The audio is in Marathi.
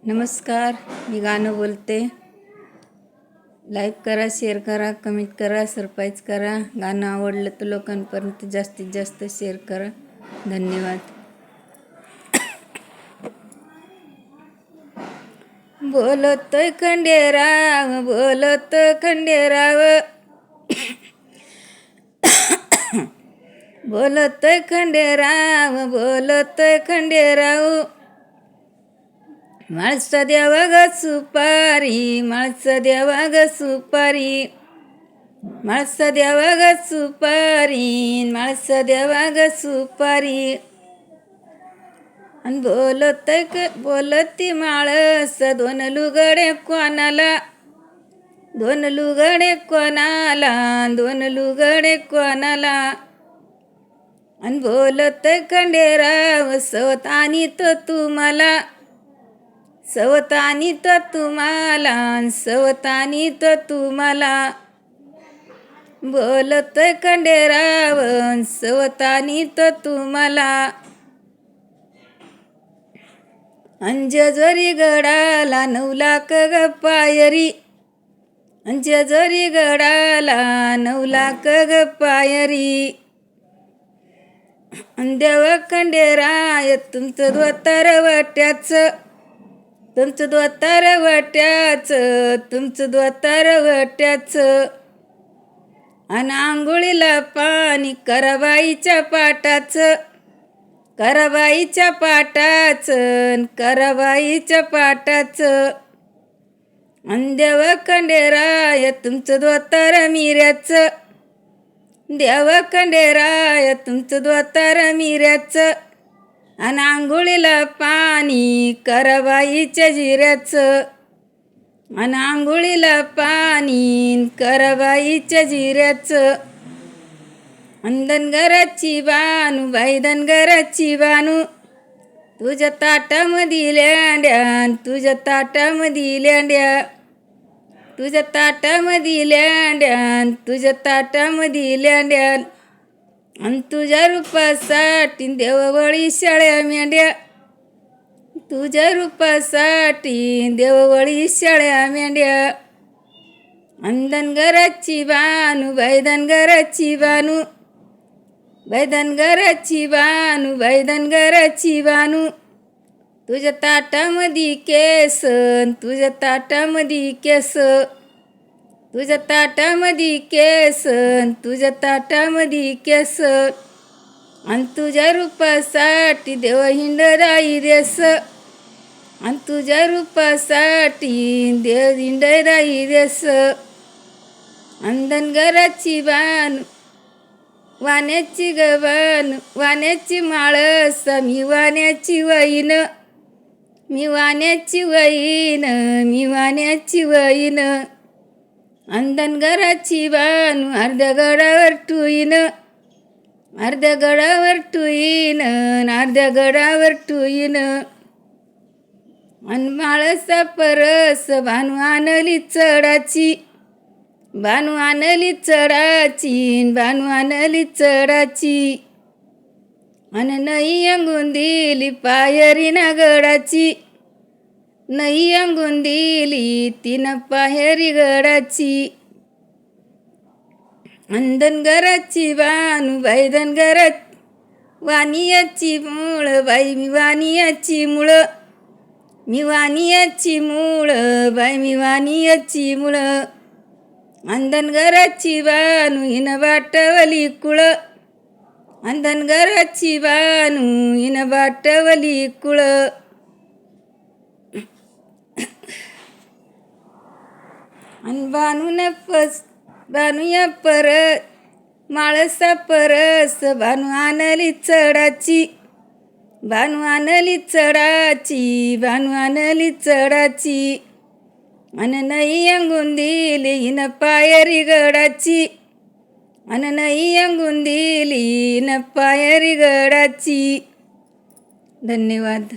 नमस्कार, मी गाणं बोलते. लाईक करा, शेअर करा, कमेंट करा, सरप्राईज करा. गाणं आवडलं तर लोकांपर्यंत जास्तीत जास्त शेअर करा. धन्यवाद. बोलतोय खंडेराव, बोलतोय खंडेराव, बोलतोय खंडेराव, बोलतोय खंडेराव. माळसा द्यावा ग सुपारी, माळसा द्यावा ग सुपारी, माळसा द्यावा ग सुपारी, माळसा द्यावा ग सुपारी. आणि बोलती माळस, दोन लुगडे कोणाला, दोन लुगडे कोणाला, दोन लुगडे कोणाला. आणि बोलतोय खंडेराव, सवत आणि तो तुम्हाला, सवत आणि तो तुम्हाला, सवत आणि तो तुम्हाला. बोलतोय खंडेराव, सवत आणि तो तुम्हाला. अंजजोरी गडाला 9 लाख ग पायरी, अंजजोरी गडाला 9 लाख ग पायरी. देव खंडेराय तुमचं धोतर वाट्याचं, तुमचं धोतर वाट्याचं, तुमचं धोतर वाट्याचं. आणि आंघोळीला पाणी कराबाईच्या पाटाचं, कराबाईच्या पाटाचं, कराबाईच्या पाटाचं. आणि देव खंडेराय तुमचं धोतर मिऱ्याचं, देव खंडेराय तुमचं धोतर मिऱ्याचं. आणि आंघोळीला पाणी कराबाईच्या जिऱ्याचं, आणि आंघोळीला पाणी कराबाईच्या जिऱ्याचं. आणि धनगराची बानू, बाई धनगराची बानू, तुझ्या ताटामध्ये लेंड्या, तुझ्या ताटामध्ये लेंड्या, तुझ्या ताटामध्ये लेंड्या, तुझ्या ताटामध्ये लेंड्या. आणि तुझ्या रूपासाठी देववळी शाळ्या मेंढ्या, तुझ्या रूपासाठी देववळी शाळ्या मेंढ्या. आणि धनगराची बानू, बाई धनगराची बानू, बाई धनगराची बानू, बाई धनगराची बानू. तुझ्या ताटामध्ये केस, तुझ्या ताटामध्ये केस, तुझ्या ताटामध्ये केस, तुझ्या ताटामध्ये केस. आणि तुझ्या रूपासाठी देव हिंडराई देस, आणि तुझ्या रूपासाठी देव हिंडराई देस. आणि धनगराची बानू, वाण्याची गबान, वाण्याची माळस, मी वाण्याची वहीन, मी वाण्याची वहीन, मी वाण्याची वहीन. आणि धनगराची बानू अर्ध्या गडावर टुईन, अर्ध्या गडावर टुईन, अर्ध्या गडावर टुईन. आणि माळसा परस बानू आणली चढाची, बानू आणली चढाची, बानू आणली चढाची. आणि नई अंगून दिली पायरी ना गडाची, नई अंगून दिली तिनं पायरी गडाची. आणि धनगराची बानू, बाई धनगरा वानियाची मूळ, बाई मी वानियाची मूळ, मी वानियाची मूळ, बाई मी वानियाची मूळ. आणि धनगराची बानू हिनं बाटवली कुळ, आणि धनगराची बानू हिनं बाटवली कुळ. आणि बानूया परत माळसा परस बानू आणली चढाची, बानू आणली चढाची, बानू आणली चढाची. आणि नई अंगून दिली हिनं पायरी गडाची, आणि नई अंगून दिली हिनं पायरी गडाची. धन्यवाद.